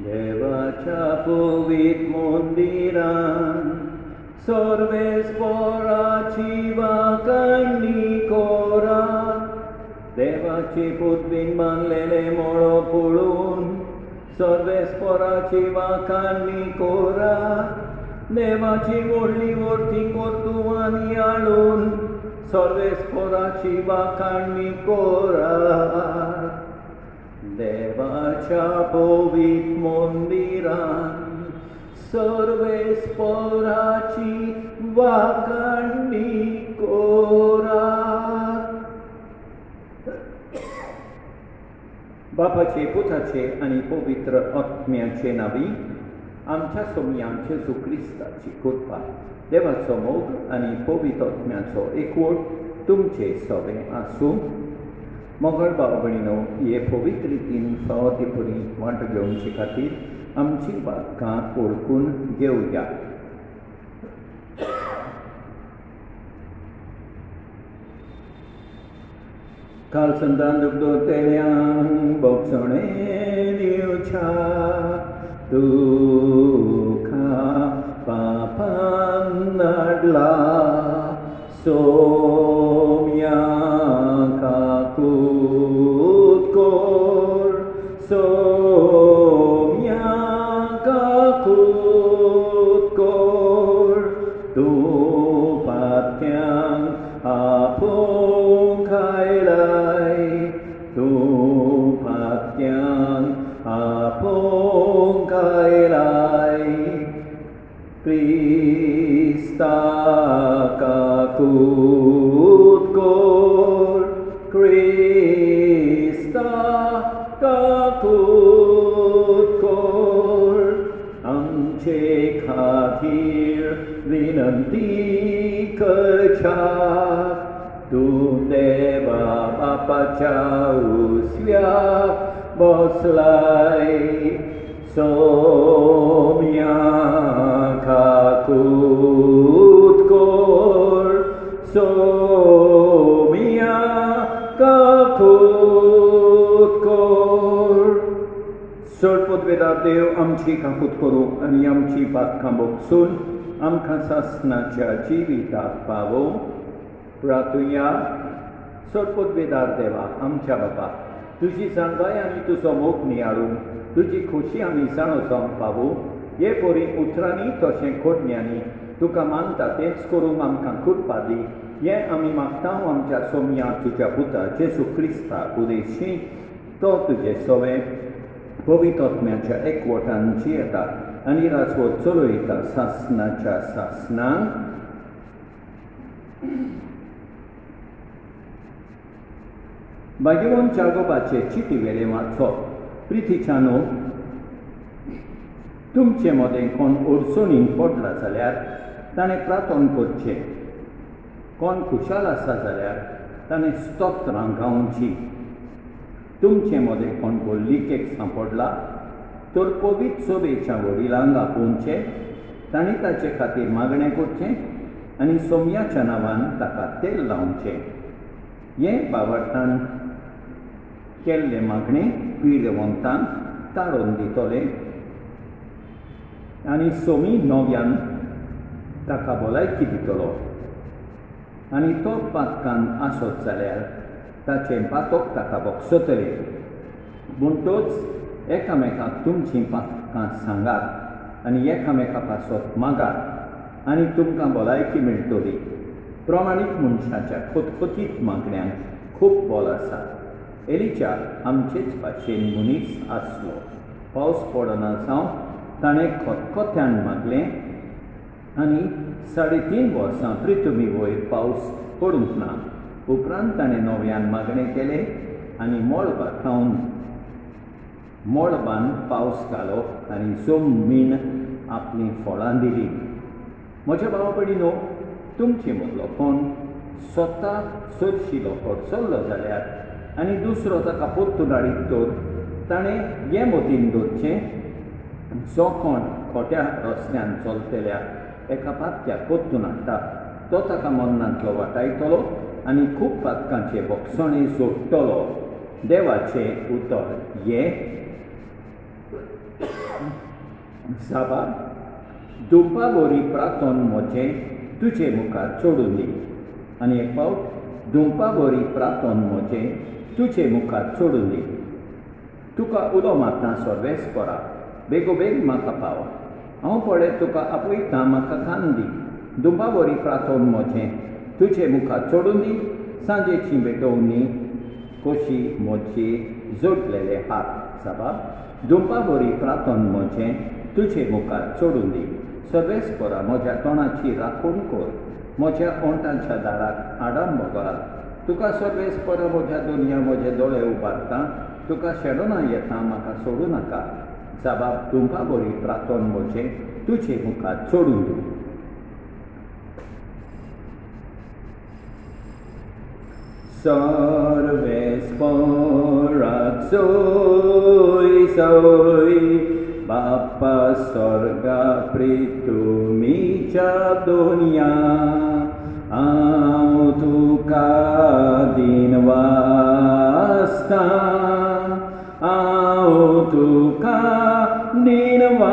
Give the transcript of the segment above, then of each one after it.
देवाच्या पवित्र मंदिरान सर्वेस्पराची वाखाणणी कोरा. देवाची पुतबीन बांदलेले मळो पळून सर्वेस्पराची वाखाणणी कोरा. देवाची व्हडली वर्ती कोर्तुवांनी हाडून सर्वेस्पराची वाखाणणी कोरा. देवाच्या पवित्र मंदिरान सर्वेस्पराची वाखाणणी कोरा. बापाचे, पुताचे आणि पवित्र आत्म्याचे नावी आमच्या सोमी आमचे जेजू क्रिस्ताची कृपा, देवाचो मोग आणि पवित्र आत्म्याचो एकवट तुमचे सगळे आसूं. मोगळ भाव भयणीनो, हे पवित्र रितीन फावतीपुरी वांटो घेवचे खातीर आमची वाक्कां ओळखून घेवया. काल संतान दुखदोतेल्यांक बोगसणे दिवच्या. तुका पापान नाडला सोम्याका कूत कोर. सोम्याका कूत कोर. तूं पात्यांक आपोवंक आयलाय. तूं पात्यांक आपोवंक आयलाय. क्रिस्ताका कूत कोर. क्रिस्ताका कूत कोर. आमचे खातीर विनंती करच्याक. तूं देवा बापाच्या उजव्याक बसलाय. सोम्याका कूत कोर. सोम्याका कूत कोर. चड पदवेदार देव आमची काकूत करूं आनी आमची पातकां बोगसून आमकां सासणाच्या जिविताक पावो. प्रार्थुया. चड पदवेदार देवा आमच्या बापा, तुजी जाणवाय आनी तुजो मोग नियाळून तुजी खोशी आमी जाणो जावंक पावूं. हे पोरी उतरांनी तशें खोडण्यांनी तुका मानता तेंच करूंक आमकां कृपा दी. हें आमी मागता आमच्या सोम्या तुज्या पुता जेजू क्रिस्ता उदेशी. तो तुजें सवें पवित्र आत्म्याच्या एकवटान जियेता आनी राजवट चलयता सासणाच्या सासणांक. बागिवोन चागोबाचे चिटी वेले वाचप. प्रितीच्यानो, तुमचे मदें कोण अडचणीन पडला जाल्यार ताणें प्रार्थना करचें. कोण खुशाल आसा जाल्यार ताणें स्तोत्रां गावची. तुमचे मदें कोण व्हडलीकेक सांपडला तर पवित्र सभेच्या वडिलांक आपोवचें. तांणी ताचे खातीर मागणें करचें आनी सोम्याच्या नांवान ताका तेल लावचें. हें बावार्थान केल्ले मागणे पिडवंतांक ताळोवन दितले आनी सोमी नव्यान ताका भलायकी दितलो. आनी तो पातकान आसत जाल्यार ताचे पातोक ताका बोगसतले. म्हणटच एकामेकाक तुमचीं पातकां सांगात आनी एकामेका पासत मागात आनी तुमकां भलायकी मेळटली. प्रमाणीक मनशाच्या खतखतीत मागण्यांक खूब बोल आसा. एलिचा आमचेच भाशेन मनीस आसलो. पावस पडना जावन ताणें खतखत्यान मागलें आनी 3.5 वर्सां पृथ्वी वयर पावस पडूंक ना. उपरांत ताणें नव्यान मागणें केलें आनी मळबान पावस घालो आनी जमीन आपलीं फळां दिली. म्हज्या भावा भयणीनो, तुमचे मदलो कोण स्वता चडशिलो चल्लो जाल्यार आनी दुसरो ताका परतून हाडीत तर ताणें हें मतीन दवरचें, जो कोण खोट्या रस्त्यान चलतल्यार एका पातक्याक परतून हाडटा तो ताका मरणांतलो वाटायतलो आनी खूब पातकांचे बोगसणे जोडटलो. देवाचें उतर हें. साबा दुंपा बोरी प्रातोन मोचे तुझे मुखार सोडून दी. आनी एक फावट दुंपा बोरी प्रातोन मोचे तुझे मुखार सोडून दी. तुका उलो मारता सर्वेस्परा बेगोबेग म्हाका पाव. हांव पळय तुका आपयता म्हाका खाण दी. दुंपा बोरी प्रातोन मोचे तुझे मुखार सोडून दी. सांजेची बेटोवणी कोशी मोचे जोडलेले हात. साबा दुंपा बोरी प्रातोन मोचे तुझे मुखार सोडून दी. सर्वेस्परा म्हज्या तोंडाची राखण कर. म्हज्या ओंटाच्या दाराक आडांब घाल. तुका सर्वेस्परा म्हज्या दुनिया म्हजे दोळे उबारता. तुका शेडोना येता म्हाका सोडू नाका. साबा दुंपा बोरी प्रातोन मोचे तुझे मुखार सोडून दी. सर्वेस्पराक सोय सोय बाप्पा स्वर्गा प्रितुमीच्या दुनिया. हांव तुका दिनवासता. हांव तुका दिनवासता.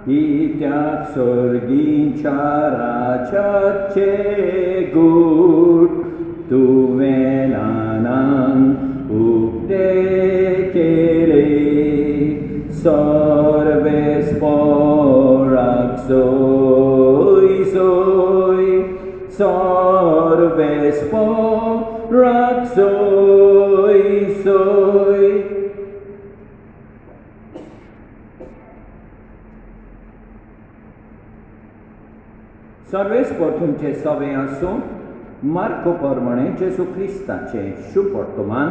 कित्याक सर्गीच्या राजाचे गूट तुवें ल्हानांक उक्ते केले. सर्वेस्पराक सोय सोय. सर्वेस्पराक सोय सोय. सर्वेस्पर तुमचे सवे आसूं. मार्को प्रमाणे जेसू क्रिस्ताचे शुभ वर्तमान.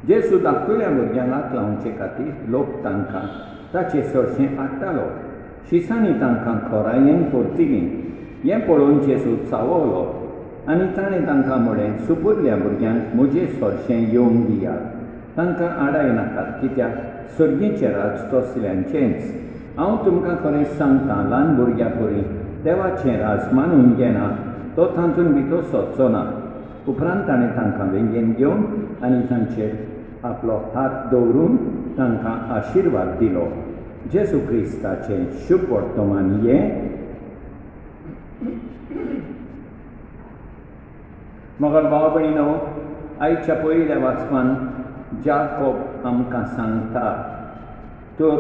जेसू धाकटुल्या भुरग्यांक लावचे खातीर लोक तांकां ताचे चडशें हाडटालो. शिसांनी तांकां खोरायेन परतिलीं. हें पळोवन जेसू चाववलो आनी ताणें तांकां म्हळें, सुपुरल्या भुरग्यांक म्हजें चडशें येवंक दियात. तांकां आडाय नाकात, कित्याक सर्गीचें राज तसल्यांचेंच. हांव तुमकां खरें सांगता, ल्हान भुरग्यां परी देवाचें राज मानून घेना तो तातूंत भितर सोदचो ना. उपरांत ताणें तांकां वेंगेन घेवन आनी तांचेर आपलो हात दवरून तांकां आशिर्वाद दिलो. जेसू क्रिस्ताचें शुभ वर्तमान हें. मोगाळ भाव भयणीनो, आयच्या पयल्या वाचपान जाकोब आमकां सांगता, तर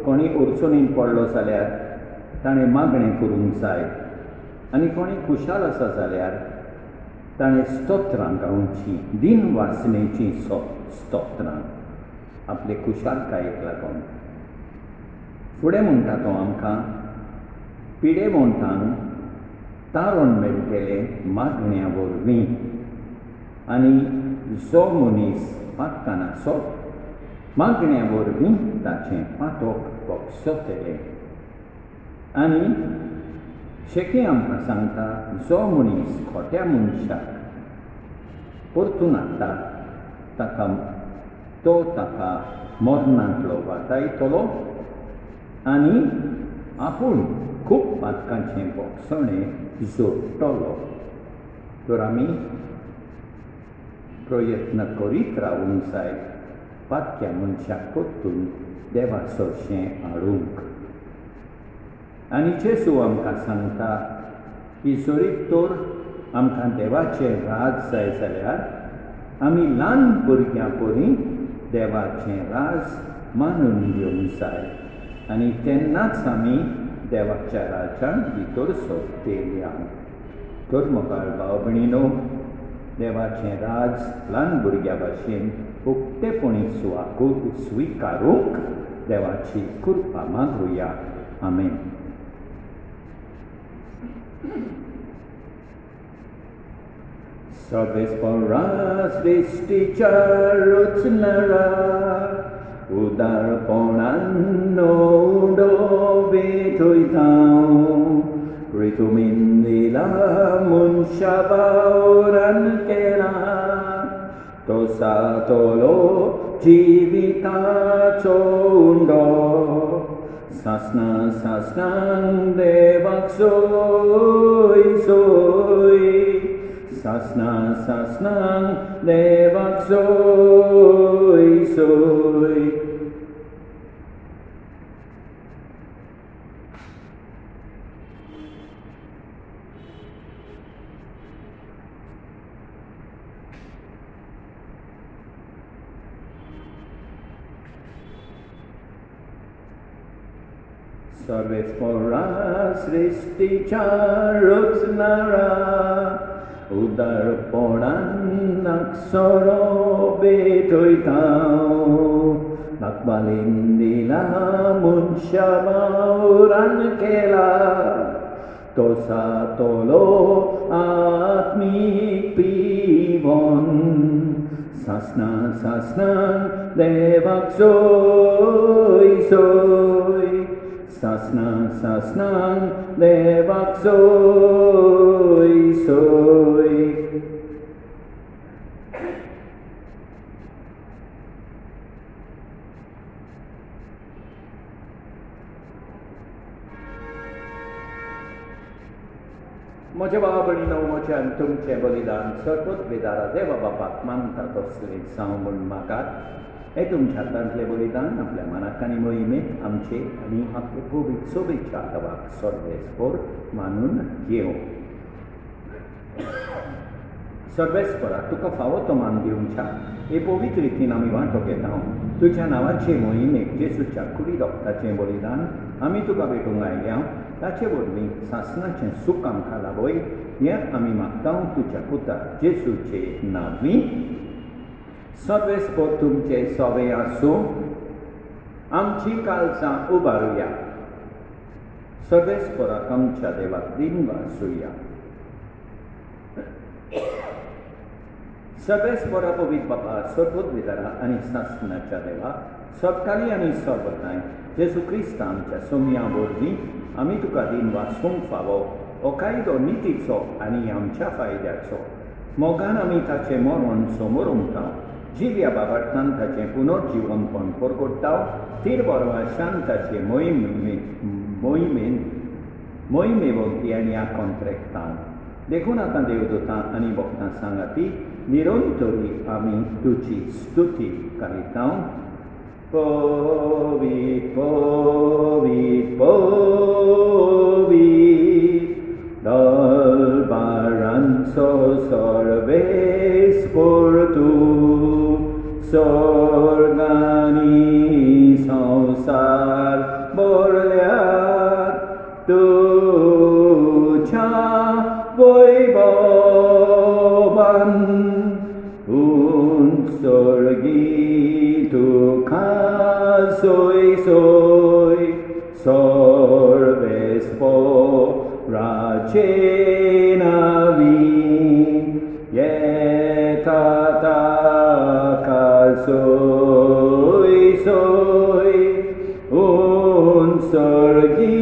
कोणी अडचणीन पडलो जाल्यार ताणें मागणें करूंक जाय. आनी कोणी खुशाल आसा जाल्यार ताणें स्तोत्रां गावची, दिन वासनेची स्तोत्रां आपले खुशालकायेक लागून. फुडें म्हणटा तो आमकां, पिडे मोनतान तारण मेळटले मागण्या वरवीं. आनी जो मनीस पातकानाचो मागण्या वरवीं ताचें पातोक भोगसतलें. आनी शेकी आमकां सांगता, जो मनीस खोट्या मनशाक परतून हाडटा ताका मरणांतलो वाटायतलो आनी आपूण खूब पातकांचें भोगसणें जोडटलो. तर आमी प्रयत्न करीत रावूंक जाय पातक्या मनशाक परतून देवा चडशें हाडूंक. आनी जेसू आमकां सांगता की जरी तर आमकां देवाचें राज जाय जाल्यार आमी ल्हान भुरग्यां परी देवाचें राज मानून घेवंक जाय. आनी तेन्नाच आमी देवाच्या राजांत भितर सरतलीं. तर मोगाळ भाव भयणीनो, देवाचें राज ल्हान भुरग्या भाशेन उक्तेपणी स्विकारूंक देवाची कृपा मागुया. आमेन. सर्वेस्परा सृश्टीच्या रचणारा उदारपणान उडोबेतोयता. ऋतुमीन दिला मनशा वावरान केला. तो सातलो जिविताचो उंडो. सासना सासनांक देवाक सोय सोय. sasnang levak soy. Sarvespora srishticha rutsnara udarponan naksoro betoitao nakbalindila munshauran kela tosa tolo atmik pivon sasna levak soy sasna levak soy. Moja babalino moja antum cebolidan serput bedara dewa bapak manta tosli saumun makat तुमच्या तंतले बलिदान आपल्या मनाकानी मोहिमेत आमचे आणि आपले पवित्र शुभेच्छा तवाक सर्वेस्पर मानून घेऊ. सर्वेस्परा तुका फावो तो मान दिवच्या हे पवित्र रितीन आमी वांटो घेता. तुज्या नांवाचे मोहिमेक जेसूच्या कुडी रक्ताचें बलिदान आमी तुका भेटूंक आयल्या ताचे वरवीं सासणाचें सूख आमकां लाभय हें आमी मागता तुज्या पुता जेसूचे नांवी. सर्वेस्पर तुमचे सवे आसूं आमची काळजां उबारुया. सर्वेस्पराक आमच्या देवाक दिनवासुया. सर्वेस्परा पवित्र बापा सर्वोत विदारा आनी सासणाच्या देवा सत्काली आनी सर्वताय जेजू क्रिस्त आमच्या सोमया वरवीं आमी तुका दिनवासूंक फावो हो कायदो नितीचो आनी आमच्या फायद्याचो. मोगान आमी ताचें मरण समोर उमटा जिव्या बाबार्थान ताचें पुनर्जीवनपण परगट्टा. तीर बरवाशान ताचे मोहिमेवंती आनी आकोंत्रेकतां देखून आतां देवदूतां आनी भक्तां सांगाती निरंतरी आमी तुजी स्तुती करिता. पवित्र पवित्र पवित्र दरबारांचो सर्वेस्पर तूं स्वर्गानी संसार भरल्यात तुझ्या वैभवान उंचर्गी तुका सोय सोय सर्वेस्पराचे नावी येता ताका सोय सोय उंचर्गी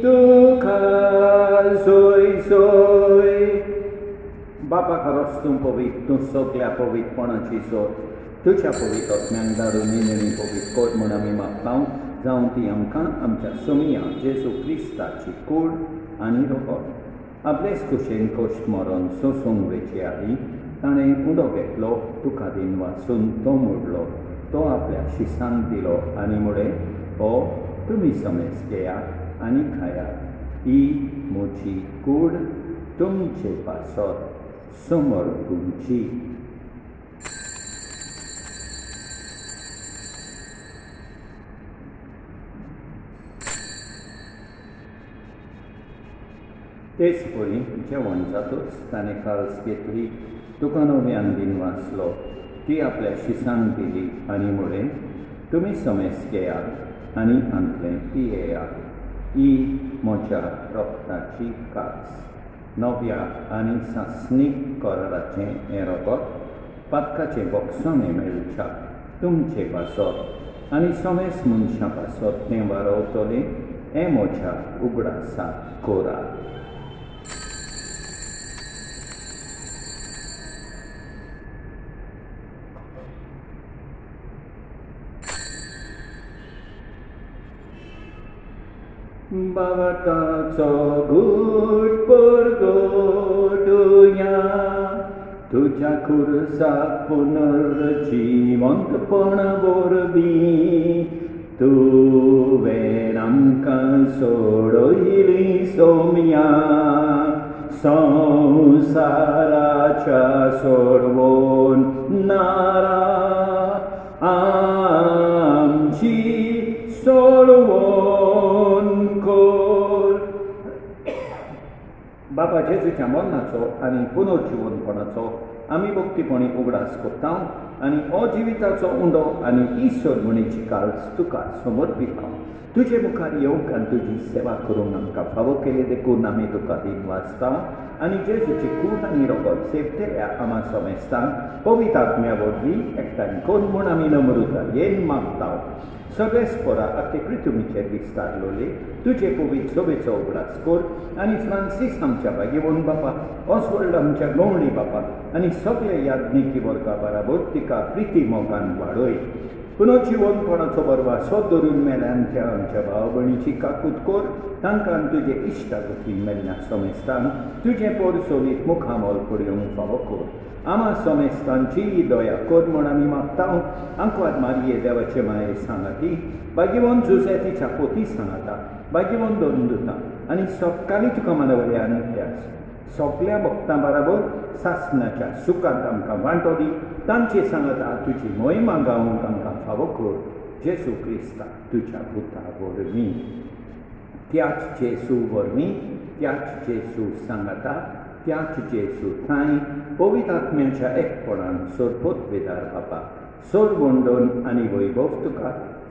तुका सोय सोय. बापा खरोच तूं पवित्र तूं सगळ्या पवित्रपणाची सोड तुज्या पवित्र आत्म्यान धाडून निरणी पवित्र कोट म्हूण आमी मागता. जावं ती आमकां आमच्या सोमिया जेजू क्रिस्ताची कूड आनी रोगोट आपलेच कुशेन कश्ट मरण सोसूंक वेचे आदी ताणें उदो घेतलो तुका दिन वाचून तो मोडलो तो आपल्या शिसांक दिलो आनी मुळे हो तुमी समेज घेयात आनी खायात. ही म्हजी कूड तुमचे पासत समोर तुमची. तेच पळय जेवण जातूच ताणें काळज घेतली तुका नव्यान दिन वाचलो ती आपल्या शिसांक दिली आनी मुळे तुमी समेज घेयात आनी हांतलें पियेयात. ही म्हज्या रक्ताची कास नव्या आनी सासणीक कराराचें हें रगत पातकाचें बक्षणे मेळच्या तुमचे पासत आनी समेज मनशां पासत तें वारवतलें हें म्हज्या उगडासाक कोरात. Bhavataco good purgotuya तुझ्या खुरसाक पुनर्जिवंतपण वरवीं तुवें आमकां सोडयली सोम्या संवसाराच्या सोडवोन नारा आमची सोडवोन कोर. बाबा जेजूच्या मरणाचो आनी पुनर्जिवनपणाचो आमी भक्तीपणी उगडास करता आनी अजिविताचो उंडो आनी ईश्वर म्हणीची काळज तुका समर्पिता. तुजे मुखार येवंक आनी तुजी सेवा करूंक आमकां फावो केले देखून आमी तुका दिन वाचता आनी जेजूची कूड आनी रगत सेवतेल्या आमा समेस्तांक पवित्र आत्म्या वरवीं एकठांय कोर म्हूण आमी नम्रतायेन मागता. सगळे स्पोरा आख्खे पृथ्वीचेर विस्तारलोले तुजे पवित्र सोबेचो उगडास कोर आनी फ्रांसीस आमच्या भागीवण बापा ऑस्वल्ड आमच्या गवंडी बापा आनी सगळे याज्ञिकी वर्गा बराबर तिका प्रिती मोगान वाडय. पुनर्जिवनपणाचो बरवा सोद धरून मेल्यान त्या आमच्या भाव भयणीची काकूट कोर तांकां तुजे इश्टागतीन मेल्ल्या समेस्तांक तुजें पोर सोलीत मुखामोल पडयोंक फावो कोर. आमा समेस्तांची दया कोर म्हूण आमी मागता. आंकवार मारये देवाचे माये सांगाती भागीवंत जुसेतीच्या पोती सांगाता भागीवंत दोन दुता आनी सपकाळी तुका मानवल्या नित्यास सगळ्या भक्तां बराबर सासणाच्या सुखांत आमकां वांटो दी. तांचे सांगता तुजी मोहिमा गावूंक आमकां फावो कोर. जेजू क्रिस्ता तुज्या पुता वरवीं त्याच जेजू वरवीं त्याच जेजू सांगता त्याच जेजू थंय पवित्र आत्म्याच्या एकपणान सोरपोतवेदार बापा सोर बोंडोन आनी वैभव तुका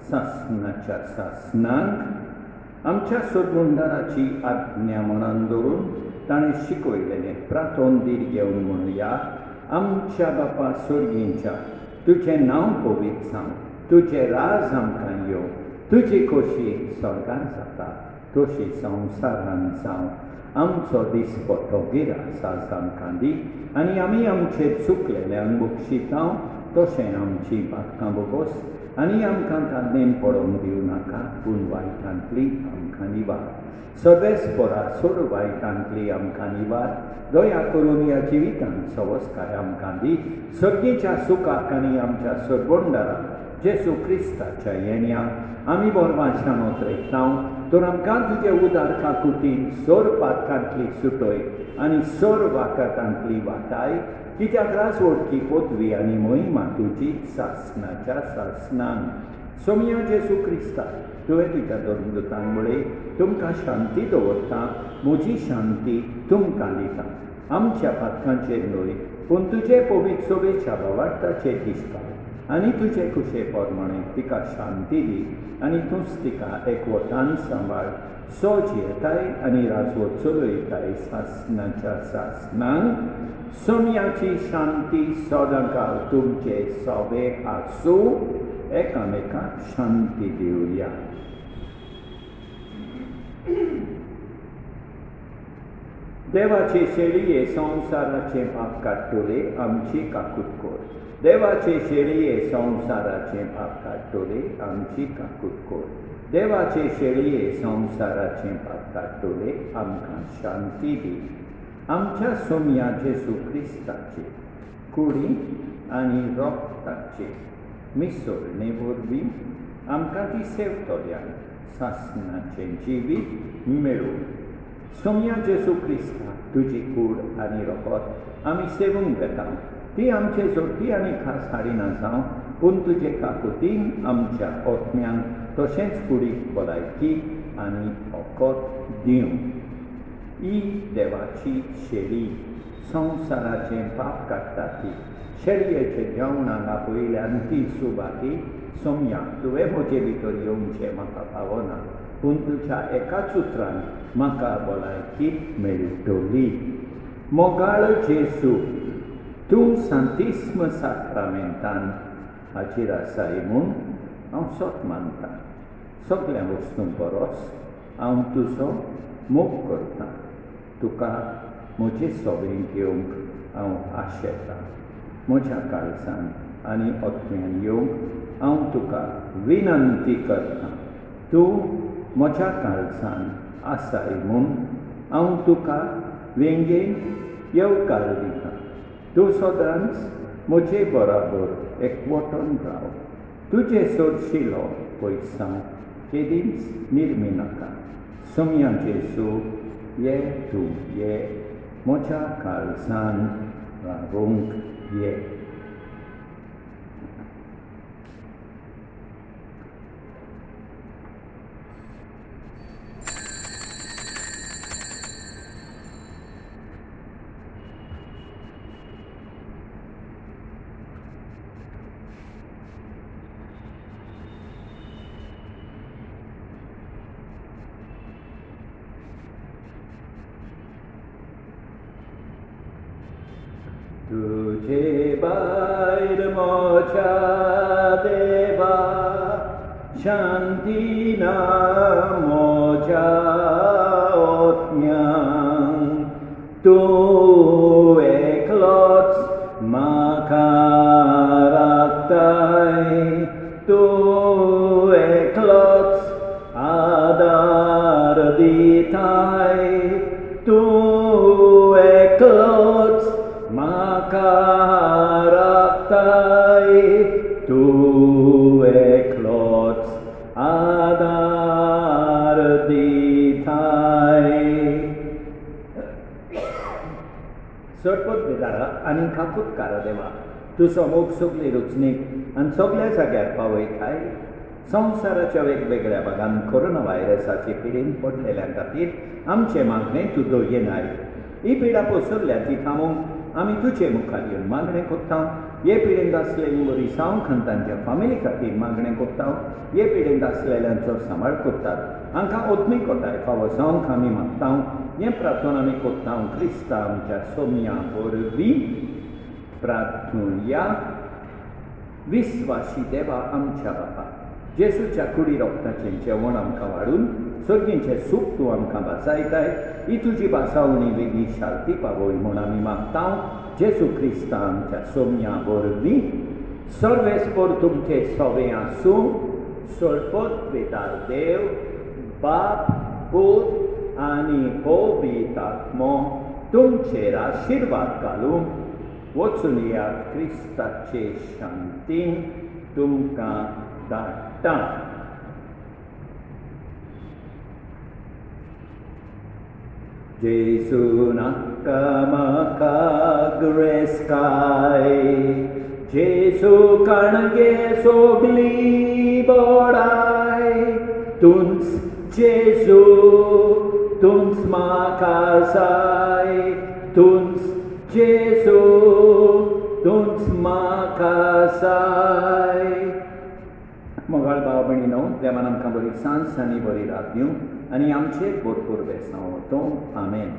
सासणाच्या सासणांक आमच्या सोरबोंडाराची आज्ञा मनान दवरून ताणें शिकयलेलें प्रार्थोन दीर घेवन म्हणुया. आमच्या बापा सोर्गींच्या तुजें नांव पवित्र जावं तुजें राज आमकां येवं तुजी खोशी स्वर्गांत जाता तशी संवसारांत जावं. आमचो दिसपट्टो गिरास आज आमकां दी आनी आमी आमचेर चुकलेल्यांक बक्षिता तशें आमची पातकां बोगोस आनी आमकां तांतेन पडोवंक दिवं नाका पूण वायटांतली आमकां निवार. सगळे स्पोरा सोड वायटांतली आमकां निवार. दया करून ह्या जिवितांत संस्कार आमकां दी सर्गेच्या सुखाक आनी आमच्या सोरबोंडाराक जेजू क्रिस्ताच्या येण्याक आमी बोरवांशान उतरयता. तर आमकां तुजे उदार काकुटीन सोर पातकांतली सुटय आनी सोर वाकातांतली वाटाय कित्याक राजवटकी पदवी आनी मोहिमा तुजी सासणाच्या सासणांक. सोम्या जेजू क्रिस्ता तुवें तुज्या दोन मुळे तुमकां शांती दवरता म्हजी शांती तुमकां दिता. आमच्या पातकांचेर न्हय पूण तुजे पवित्र सोबेच्या भावार्थाचेर दिसता आनी तुजे खुशे पोरमाणे तिका शांती दी आनी तूंच तिका एकवटान सांबाळ. सो जियेताय आनी राजवट चलयताय सासणाच्या सासणांक. सोम्याची शांती सदांकाळ तुमचे सोबे आसूं. एकामेकाक शांती दिवया. देवाचे शेळये संवसाराचे पाप काडटले आमची काकूट कोर. देवाचे शेळये संवसाराचे पाप काडटले आमची काकूट कोर. देवाचे शेळये संवसाराचे पाप काडटले आमकां शांती दी. आमच्या सोम्या जेजू क्रिस्ताचे कुडी आनी रोगताचे मिसळणे वरवीं आमकां ती सेवतल्यान सासणाचें जिवीत मेळूं. सोम्या जेजू क्रिस्ता तुजी कूड आनी रोगत आमी सेवूंक घेता. ती आमचे जोडपी आनी खास हाडिना जावं पूण तुजे काकुतीन आमच्या ओत्म्यांक तशेंच कुडीक भलायकी आनी ओकोत दिवं. ही देवाची शेळी संवसाराचें पाप काडटा ती शेळयेचे जेवणाक आपयल्यान ती सुबाती. सोम्या तुवें म्हजे भितर येवचें म्हाका फावना पूण तुज्या एकाच उतरान म्हाका भलायकी मेळटली. मोगाळ जेजू तूं सांतिस्म साक्रामेंतान हाजीर आसाय म्हूण हांव सोत मानता. सगळ्या वस्तूं परस हांव तुजो मोग करतां. तुका म्हजे सोबेंत येवंक हांव आशेतां. म्हज्या काळजान आनी ओत्म्यान येवंक हांव तुका विनंती करतां. तूं म्हज्या काळजान आसाय म्हूण हांव तुका वेंगेन येवकार दितां. तूं सदांच म्हजे बरोबर एकवटून राव. तुजे सोडशिलो पयसां केदींच निर्मी नाका. सोम्या जेसू ये तूं ये म्हज्या काळजान रावूंक ये. तुझे भायर मोच्या देवा शांती ना मोच्या ओतम्यांक. तूं एकलोच म्हाका राखताय. तूं एकलोच आदार दिताय. तूं एकलोच म्हाका राखताय. तूं एकलोच आदार दिताय. सोडपोत बेदारा आनी काकुतकारा देवा, तुजो मोग सगळे रुचणीक आनी सगळ्या जाग्यार पावयताय. संवसाराच्या वेगवेगळ्या भागांत कोरोना व्हायरसाचे पिडेन पडलेल्या खातीर आमचे मागणें तूं दोयेनाय. ही पिडा पसरल्या ती थांबोवंक आमी तुजे मुखार येवन मागणें कोत्ता. हे पिडेंत आसलेलीं बरी सावंक आनी तांच्या फामिली खातीर मागणें कोत्ता. हे पिडेंत आसलेल्यांचो सांबाळ कोत्तात. हांकां ओतमी कोटाय फावो जावंक आमी मागता. हें प्रार्थना आमी कोत्ता क्रिस्ता आमच्या सोम्या वरवीं प्रार्थुया. विस्वासी देवा आमच्या बापा, जेसूच्या कुडी रोगताचें जेवण आमकां वाडून सर्गींचें सूख तूं आमकां भासायताय. ही तुजी भासावणी वेगळी शांती पावय म्हूण आमी मागता. जेसू क्रिस्ता आमच्या सोम्या वरवीं. सर्वेस्पर तुमचे सोवे आसूं. सोडपोत बेतार देव, बाप, पूत आनी पवित्र आत्मो तुमचेर आशिर्वाद घालून वचून येयात. क्रिस्ताचे शांतीन तुमकां धाडटा. जेसू नाका म्हाका ग्रेस काय. जेसू कणगे सोगली बोडाय. तुंच जेसू तुंच म्हाका जाय. तुंच जेसू तुंच म्हाका जाय. मोगाळ भाव भयणीनो, देवान आमकां बरी सांज आनी बरी रात दिवं आनी आमचेर भरपूर बेसांव वतो. आमेन.